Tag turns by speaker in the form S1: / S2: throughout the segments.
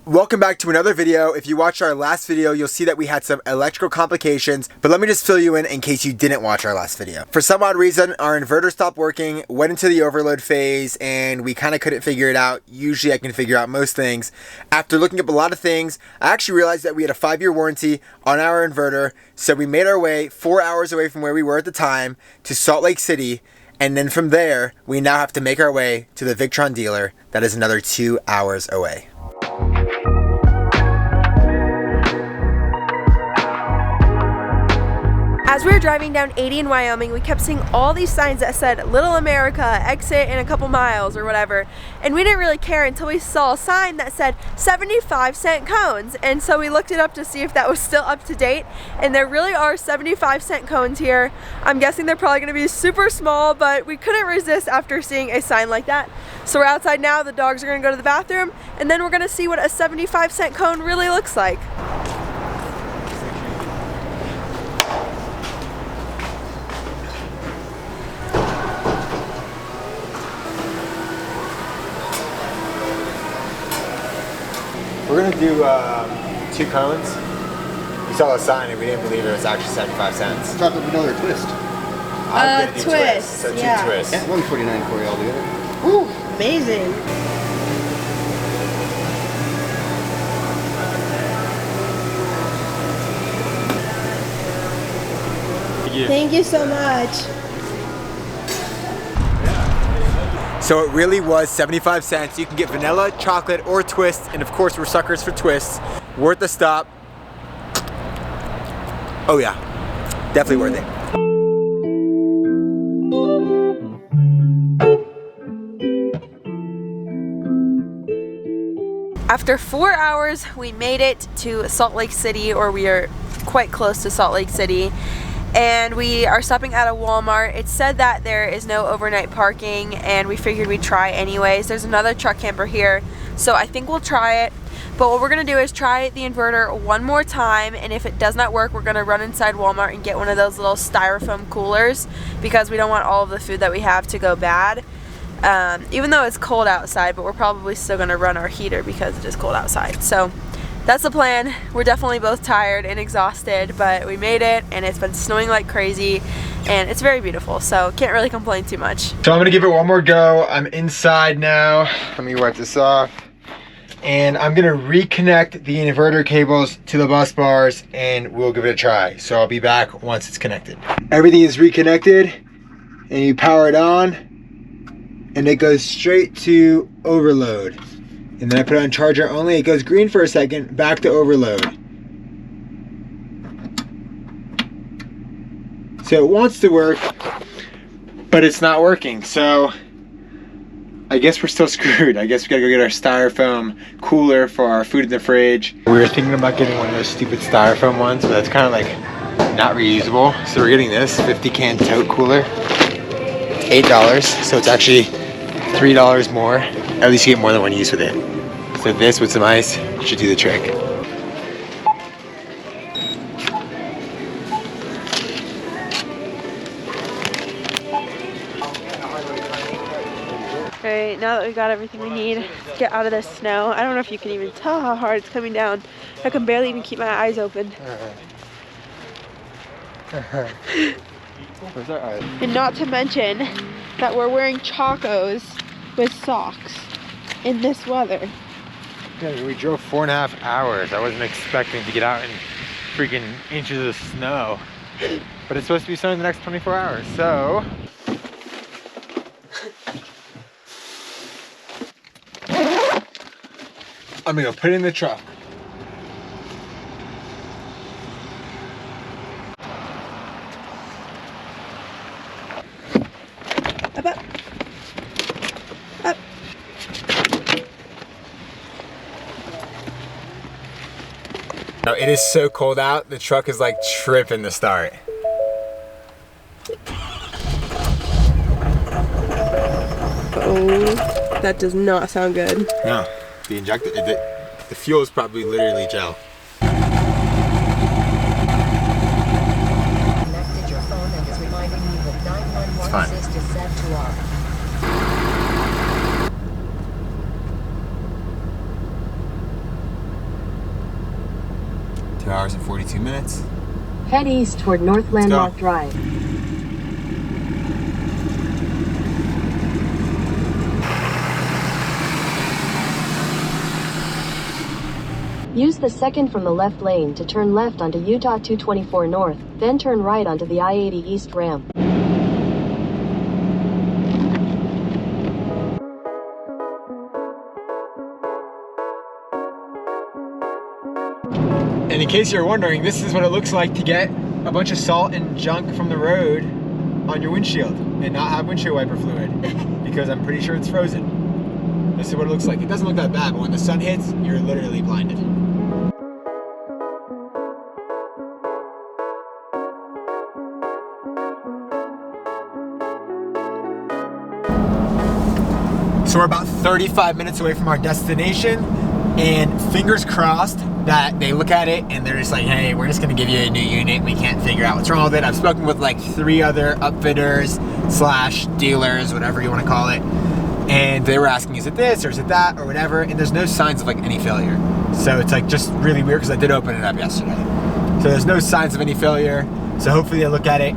S1: Welcome back to another video. If you watched our last video, you'll see that we had some electrical complications, but let me just fill you in case you didn't watch our last video. For some odd reason, our inverter stopped working, went into the overload phase, and we kind of couldn't figure it out. Usually I can figure out most things. After looking up a lot of things, I actually realized that we had a 5-year warranty on our inverter, so we made our way 4 hours away from where we were at the time to Salt Lake City, and then from there, we now have to make our way to the Victron dealer that is another 2 hours away.
S2: As we were driving down 80 in Wyoming, we kept seeing all these signs that said Little America, exit in a couple miles or whatever. And we didn't really care until we saw a sign that said 75-cent cones. And so we looked it up to see if that was still up to date. And there really are 75-cent cones here. I'm guessing they're probably gonna be super small, but we couldn't resist after seeing a sign like that. So we're outside now, the dogs are gonna go to the bathroom, and then we're gonna see what a 75-cent cone really looks like.
S1: We're gonna do 2 cones. We saw the sign and we didn't believe it was actually 75 cents.
S3: Chocolate vanilla or twist?
S1: I'm gonna do twist. So 2 twists.
S3: Yeah, $1.49 for you all together.
S2: Ooh, amazing. Thank you so much.
S1: So it really was 75 cents. You can get vanilla, chocolate, or twist, and of course we're suckers for twists. Worth the stop. Oh yeah, definitely worth it.
S2: After 4 hours, we made it to Salt Lake City, or we are quite close to Salt Lake City. And we are stopping at a Walmart. It said that there is no overnight parking, and we figured we'd try anyways. There's another truck camper here, so I think we'll try it. But what we're gonna do is try the inverter one more time, and if it does not work, we're gonna run inside Walmart and get one of those little styrofoam coolers, because we don't want all of the food that we have to go bad. Even though it's cold outside, but we're probably still gonna run our heater because it is cold outside. So that's the plan. We're definitely both tired and exhausted, but we made it, and it's been snowing like crazy, and it's very beautiful, so can't really complain too much.
S1: So I'm gonna give it one more go. I'm inside now. Let me wipe this off. And I'm gonna reconnect the inverter cables to the bus bars, and we'll give it a try. So I'll be back once it's connected. Everything is reconnected, and you power it on, and it goes straight to overload. And then I put it on charger only. It goes green for a second, back to overload. So it wants to work, but it's not working. So I guess we're still screwed. I guess we gotta go get our styrofoam cooler for our food in the fridge. We were thinking about getting one of those stupid styrofoam ones, but that's kind of like not reusable. So we're getting this 50-can tote cooler, $8. So it's actually $3 more. At least you get more than one use with it. So this with some ice should do the trick.
S2: Alright, now that we've got everything we need, let's get out of this snow. I don't know if you can even tell how hard it's coming down. I can barely even keep my eyes open. And not to mention that we're wearing chacos with socks in this weather.
S1: Yeah, we drove 4.5 hours. I wasn't expecting to get out in freaking inches of snow. But it's supposed to be snowing the next 24 hours, so. I'm gonna put it in the truck.
S2: Up, up. Up.
S1: No, it is so cold out, the truck is like tripping to start.
S2: Oh, that does not sound good.
S1: No, the injector, the fuel is probably literally gel. It's fine. 2 hours and 42 minutes.
S4: Head east toward North Landmark Drive. Use the second from the left lane to turn left onto Utah 224 North, then turn right onto the I-80 East ramp.
S1: And in case you're wondering, this is what it looks like to get a bunch of salt and junk from the road on your windshield and not have windshield wiper fluid because I'm pretty sure it's frozen. This is what it looks like. It doesn't look that bad, but when the sun hits, you're literally blinded. So we're about 35 minutes away from our destination, and fingers crossed that they look at it and they're just like, hey, we're just gonna give you a new unit. We can't figure out what's wrong with it. I've spoken with like 3 other upfitters / dealers, whatever you wanna call it. And they were asking, is it this or is it that or whatever? And there's no signs of like any failure. So it's like just really weird because I did open it up yesterday. So there's no signs of any failure. So hopefully they look at it,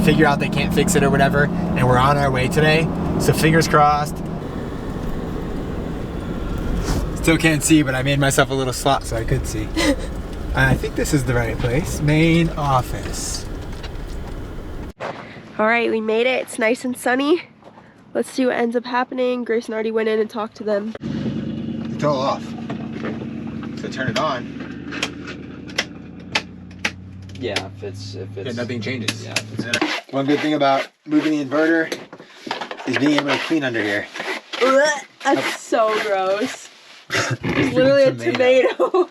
S1: figure out they can't fix it or whatever, and we're on our way today. So fingers crossed. Still can't see, but I made myself a little slot so I could see. I think this is the right place. Main office.
S2: All right, we made it. It's nice and sunny. Let's see what ends up happening. Grayson already went in and talked to them.
S1: It's all off. So turn it on.
S3: Yeah, if it's
S1: Yeah, nothing changes.
S3: Yeah.
S1: One good thing about moving the inverter is being able to clean under here.
S2: That's so gross. It's literally a tomato.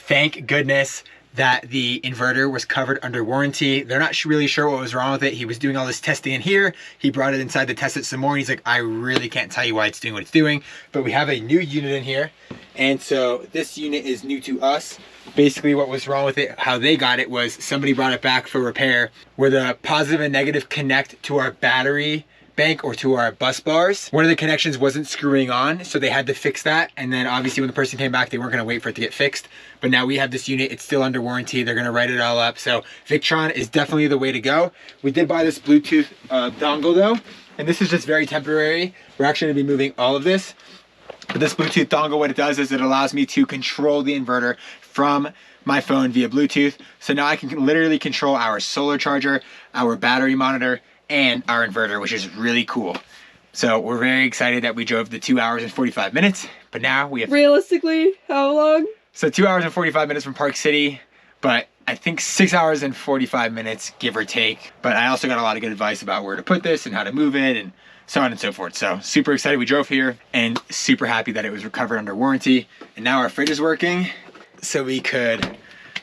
S1: Thank goodness that the inverter was covered under warranty. They're not really sure what was wrong with it. He was doing all this testing in here. He brought it inside to test it some more. And he's like, I really can't tell you why it's doing what it's doing. But we have a new unit in here. And so this unit is new to us. Basically what was wrong with it, how they got it was somebody brought it back for repair where the positive and negative connect to our battery bank or to our bus bars. One of the connections wasn't screwing on, so they had to fix that. And then obviously when the person came back, they weren't gonna wait for it to get fixed. But now we have this unit, it's still under warranty. They're gonna write it all up. So Victron is definitely the way to go. We did buy this Bluetooth dongle though, and this is just very temporary. We're actually gonna be moving all of this. But this Bluetooth dongle, what it does is it allows me to control the inverter from my phone via Bluetooth. So now I can literally control our solar charger, our battery monitor, and our inverter, which is really cool. So we're very excited that we drove the 2 hours and 45 minutes, but now we have...
S2: Realistically, how long?
S1: So 2 hours and 45 minutes from Park City, but I think 6 hours and 45 minutes, give or take. But I also got a lot of good advice about where to put this and how to move it and so on and so forth. So super excited we drove here and super happy that it was recovered under warranty. And now our fridge is working, so we could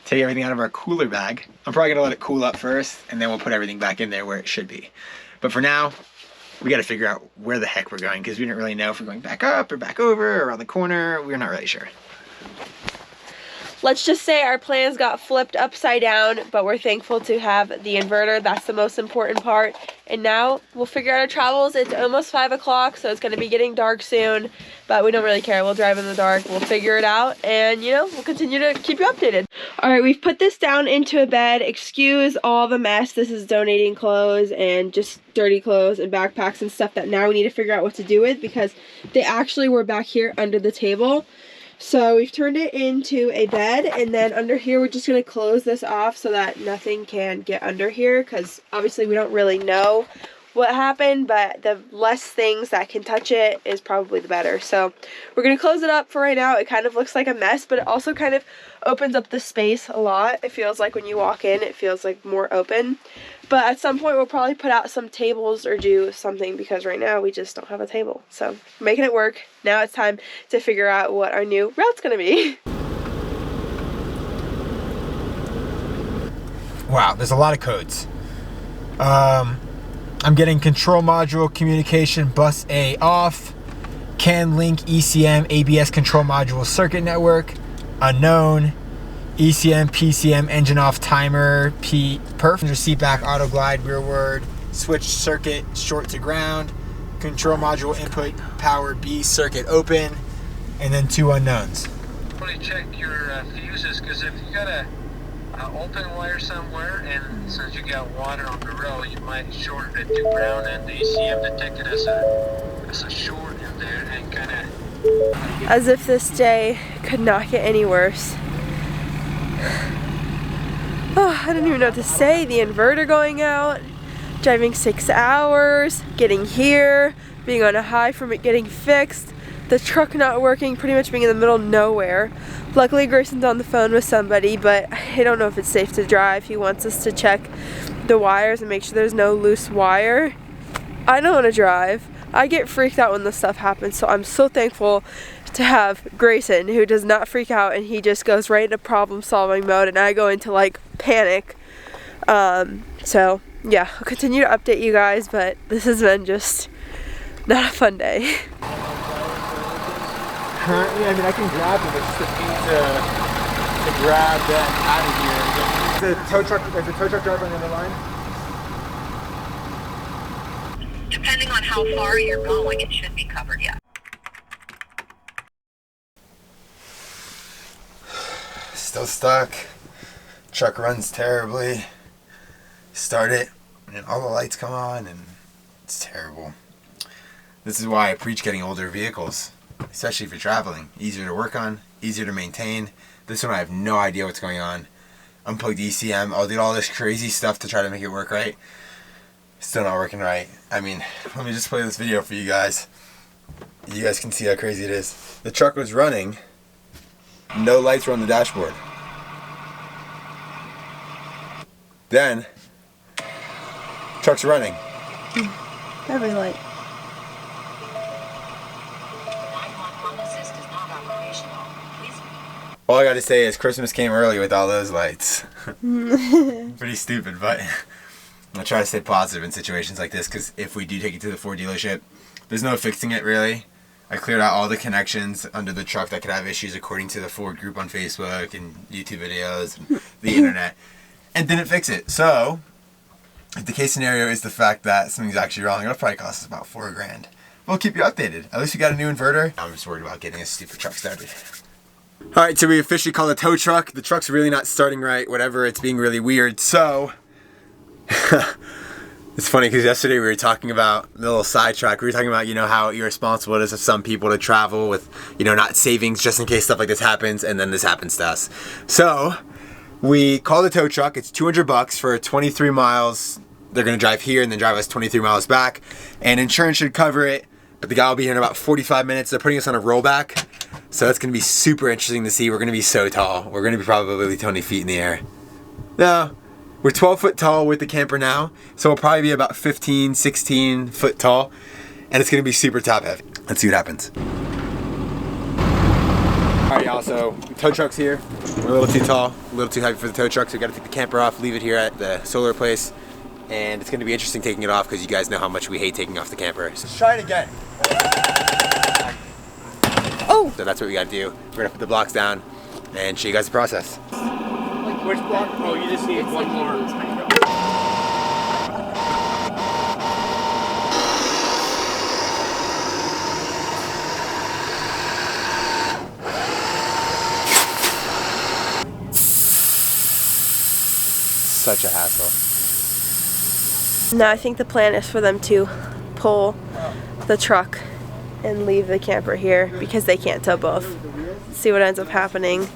S1: take everything out of our cooler bag. I'm probably gonna let it cool up first and then we'll put everything back in there where it should be. But for now, we gotta figure out where the heck we're going because we didn't really know if we're going back up or back over or around the corner. We're not really sure.
S2: Let's just say our plans got flipped upside down, but we're thankful to have the inverter. That's the most important part. And now we'll figure out our travels. It's almost 5 o'clock, so it's gonna be getting dark soon, but we don't really care. We'll drive in the dark, we'll figure it out, and you know, we'll continue to keep you updated. All right, we've put this down into a bed. Excuse all the mess. This is donating clothes and just dirty clothes and backpacks and stuff that now we need to figure out what to do with because they actually were back here under the table. So we've turned it into a bed, and then under here we're just going to close this off so that nothing can get under here because obviously we don't really know what happened, but the less things that can touch it is probably the better. So we're going to close it up for right now. It kind of looks like a mess, but it also kind of opens up the space a lot. It feels like when you walk in, it feels like more open. But at some point we'll probably put out some tables or do something because right now we just don't have a table. So we're making it work. Now it's time to figure out what our new route's gonna be.
S1: Wow, there's a lot of codes. I'm getting control module communication bus A off, can link ECM ABS control module circuit network, unknown, ECM PCM engine off timer P perf, seat back auto glide rearward, switch circuit short to ground, control module input power B circuit open, and then 2 unknowns.
S5: Check your fuses because if you got a open wire somewhere, and since you got water on the road, you might shorten it to ground, and the ECM detected as a short in there and kind of.
S2: As if this day could not get any worse. Oh, I don't even know what to say. The inverter going out, driving 6 hours, getting here, being on a high from it getting fixed, the truck not working, pretty much being in the middle of nowhere. Luckily Grayson's on the phone with somebody, but I don't know if it's safe to drive. He wants us to check the wires and make sure there's no loose wire. I don't want to drive. I get freaked out when this stuff happens, so I'm so thankful to have Grayson, who does not freak out, and he just goes right into problem solving mode, and I go into like panic. So yeah, I'll continue to update you guys, but this has been just not a fun day.
S1: Currently, I mean, I can grab them, but it's just a pain to grab them out of here. There's a tow truck driver on the other line?
S6: Depending on how far you're going, it should be covered, yeah.
S1: Still stuck. Truck runs terribly. Start it, and all the lights come on, and it's terrible. This is why I preach getting older vehicles, especially for traveling. Easier to work on, easier to maintain. This one I have no idea what's going on. Unplugged ECM, I'll do all this crazy stuff to try to make it work right. Still not working right. I mean, let me just play this video for you guys. You guys can see how crazy it is. The truck was running. No lights were on the dashboard. Then, truck's running.
S2: Every light.
S1: All I gotta say is Christmas came early with all those lights. Pretty stupid, but I try to stay positive in situations like this, because if we do take it to the Ford dealership, there's no fixing it really. I cleared out all the connections under the truck that could have issues according to the Ford group on Facebook and YouTube videos and the internet, and didn't fix it. So, if the case scenario is the fact that something's actually wrong, it'll probably cost us about $4,000. We'll keep you updated. At least we got a new inverter. I'm just worried about getting a stupid truck started. Alright, so we officially call the tow truck. The truck's really not starting right, whatever, it's being really weird. So, it's funny because yesterday we were talking about the little sidetrack. We were talking about, you know, how irresponsible it is of some people to travel with, you know, not savings just in case stuff like this happens, and then this happens to us. So, we call the tow truck. It's $200 for 23 miles. They're going to drive here and then drive us 23 miles back. And insurance should cover it, but the guy will be here in about 45 minutes. They're putting us on a rollback. So it's going to be super interesting to see. We're going to be so tall. We're going to be probably 20 feet in the air. No, we're 12 foot tall with the camper now. So we'll probably be about 15, 16 foot tall. And it's going to be super top heavy. Let's see what happens. Alright y'all, so the tow truck's here. We're a little too tall, a little too heavy for the tow truck. So we got to take the camper off, leave it here at the solar place. And it's going to be interesting taking it off because you guys know how much we hate taking off the camper. So let's try it again. Oh! So that's what we got to do. We're going to put the blocks down and show you guys the process.
S5: Like which block? Oh, you just need one more.
S1: Such a hassle.
S2: No, I think the plan is for them to pull the truck and leave the camper here because they can't tow both. See what ends up happening.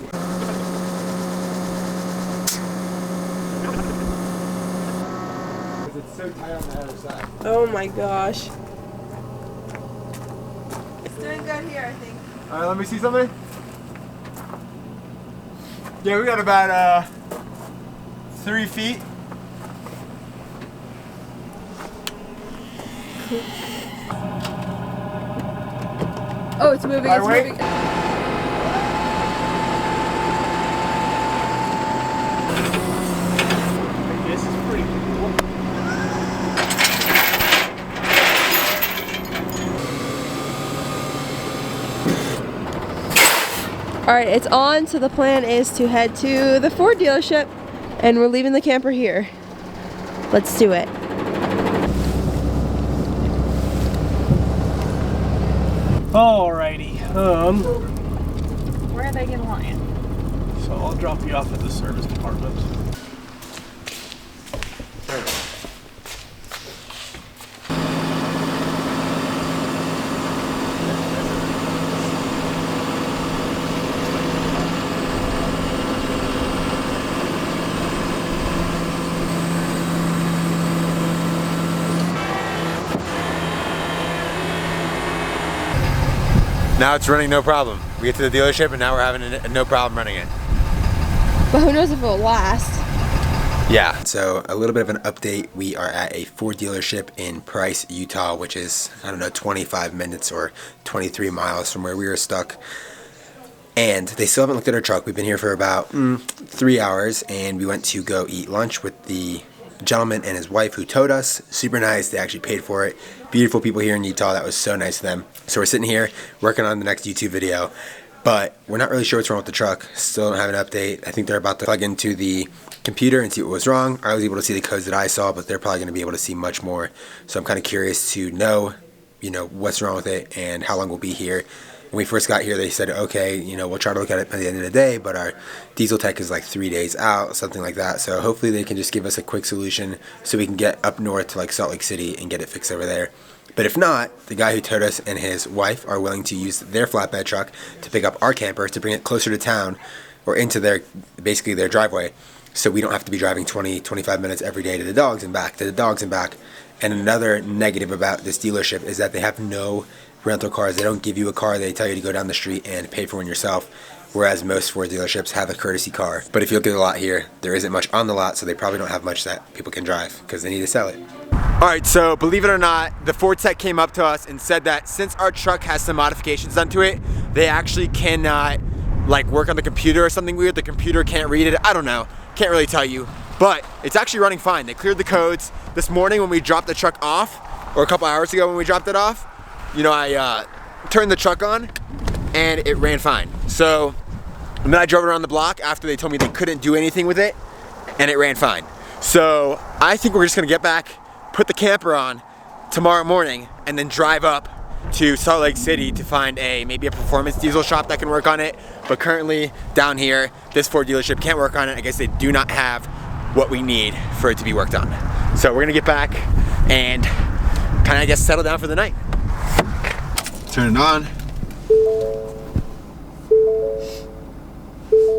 S1: It's so tight on the other side.
S2: Oh my gosh. It's doing good here, I think.
S1: Alright, let me see something. Yeah, we got about 3 feet.
S2: Oh, it's moving, it's moving.
S5: This is pretty cool.
S2: Alright, it's on, so the plan is to head to the Ford dealership and we're leaving the camper here. Let's do it.
S5: Alrighty,
S6: where are they gonna land?
S7: So I'll drop you off at the service department.
S1: Now it's running no problem. We get to the dealership and now we're having no problem running it.
S2: But who knows if it will last.
S1: Yeah, so a little bit of an update. We are at a Ford dealership in Price, Utah, which is, I don't know, 25 minutes or 23 miles from where we were stuck. And they still haven't looked at our truck. We've been here for about 3 hours, and we went to go eat lunch with the gentleman and his wife who towed us. Super nice. They actually paid for it. Beautiful people here in Utah. That was so nice of them. So we're sitting here working on the next YouTube video, but we're not really sure what's wrong with the truck. Still don't have an update. I think they're about to plug into the computer and see what was wrong. I was able to see the codes that I saw, but they're probably going to be able to see much more. So I'm kind of curious to know, what's wrong with it and how long we'll be here. When we first got here, they said, okay, we'll try to look at it by the end of the day, but our diesel tech is like 3 days out, something like that. So hopefully they can just give us a quick solution so we can get up north to like Salt Lake City and get it fixed over there. But if not, the guy who towed us and his wife are willing to use their flatbed truck to pick up our camper to bring it closer to town or into basically their driveway, so we don't have to be driving 20-25 minutes every day to the dogs and back, And another negative about this dealership is that they have no rental cars. They don't give you a car. They tell you to go down the street and pay for one yourself, whereas most Ford dealerships have a courtesy car. But if you look at the lot here, there isn't much on the lot, so they probably don't have much that people can drive because they need to sell it. Alright, so believe it or not, the Ford tech came up to us and said that since our truck has some modifications done to it, they actually cannot work on the computer or something weird. The computer can't read it. I don't know. Can't really tell you. But it's actually running fine. They cleared the codes. This morning when we dropped the truck off, or a couple hours ago when we dropped it off, I turned the truck on and it ran fine. So, and then I drove it around the block after they told me they couldn't do anything with it, and it ran fine. So I think we're just gonna get back, put the camper on tomorrow morning, and then drive up to Salt Lake City to find maybe a performance diesel shop that can work on it. But currently down here, this Ford dealership can't work on it. I guess they do not have what we need for it to be worked on. So we're gonna get back and kind of, I guess, settle down for the night. Turn it on.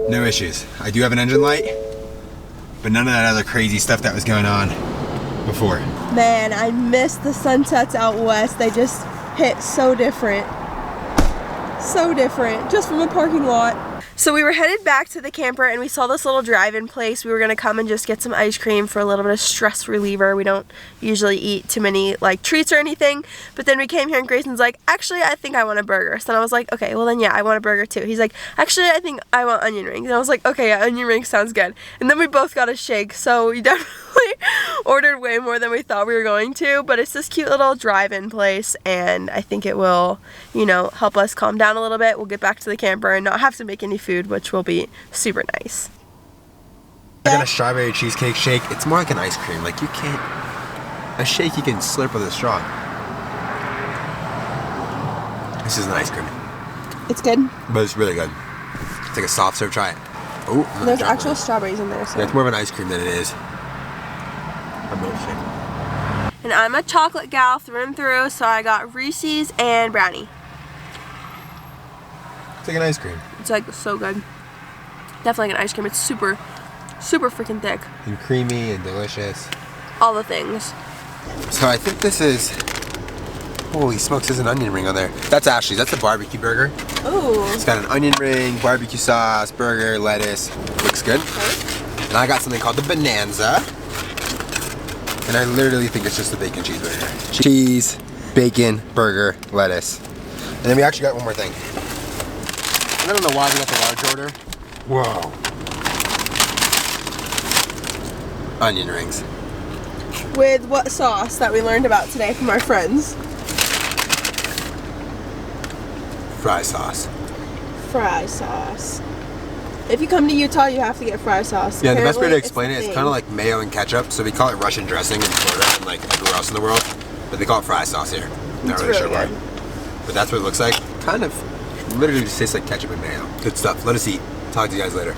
S1: No issues. I do have an engine light, but none of that other crazy stuff that was going on before.
S2: Man, I miss the sunsets out west. They just hit so different. So different, just from a parking lot. So we were headed back to the camper and we saw this little drive-in place. We were gonna come and just get some ice cream for a little bit of stress reliever. We don't usually eat too many treats or anything, but then we came here and Grayson's like, actually I think I want a burger. So then I was like, okay, well then yeah, I want a burger too. He's like, actually I think I want onion rings. And I was like, okay, yeah, onion rings sounds good. And then we both got a shake, so we definitely ordered way more than we thought we were going to, but it's this cute little drive-in place and I think it will, help us calm down a little bit. We'll get back to the camper and not have to make any food, which will be super nice.
S1: I got a strawberry cheesecake shake. It's more like an ice cream. You can't, a shake you can slurp with a straw. This is an ice cream.
S2: It's good.
S1: But it's really good. It's like a soft serve. Try it. Oh,
S2: there's actual strawberries in there. So.
S1: Yeah, it's more of an ice cream than it is a milkshake.
S2: And I'm a chocolate gal through and through, so I got Reese's and brownie.
S1: It's like an ice cream.
S2: It's so good. Definitely like an ice cream. It's super, super freaking thick.
S1: And creamy and delicious.
S2: All the things.
S1: So I think this is, holy smokes, there's an onion ring on there. That's Ashley's. That's the barbecue burger.
S2: Ooh.
S1: It's got an onion ring, barbecue sauce, burger, lettuce. Looks good. Okay. And I got something called the Bonanza. And I literally think it's just a bacon cheeseburger. Cheese, bacon, burger, lettuce. And then we actually got one more thing. I don't know why we got the large order. Whoa. Onion rings.
S2: With what sauce that we learned about today from our friends?
S1: Fry sauce.
S2: Fry sauce. If you come to Utah, you have to get fry sauce.
S1: Yeah,
S2: Apparently,
S1: the best way to explain it's
S2: kind
S1: of like mayo and ketchup. So we call it Russian dressing in Florida and everywhere else in the world. But they call it fry sauce here. Not really sure why. But that's what it looks like. Kind of literally just tastes like ketchup and mayo. Good stuff. Let us eat. Talk to you guys later.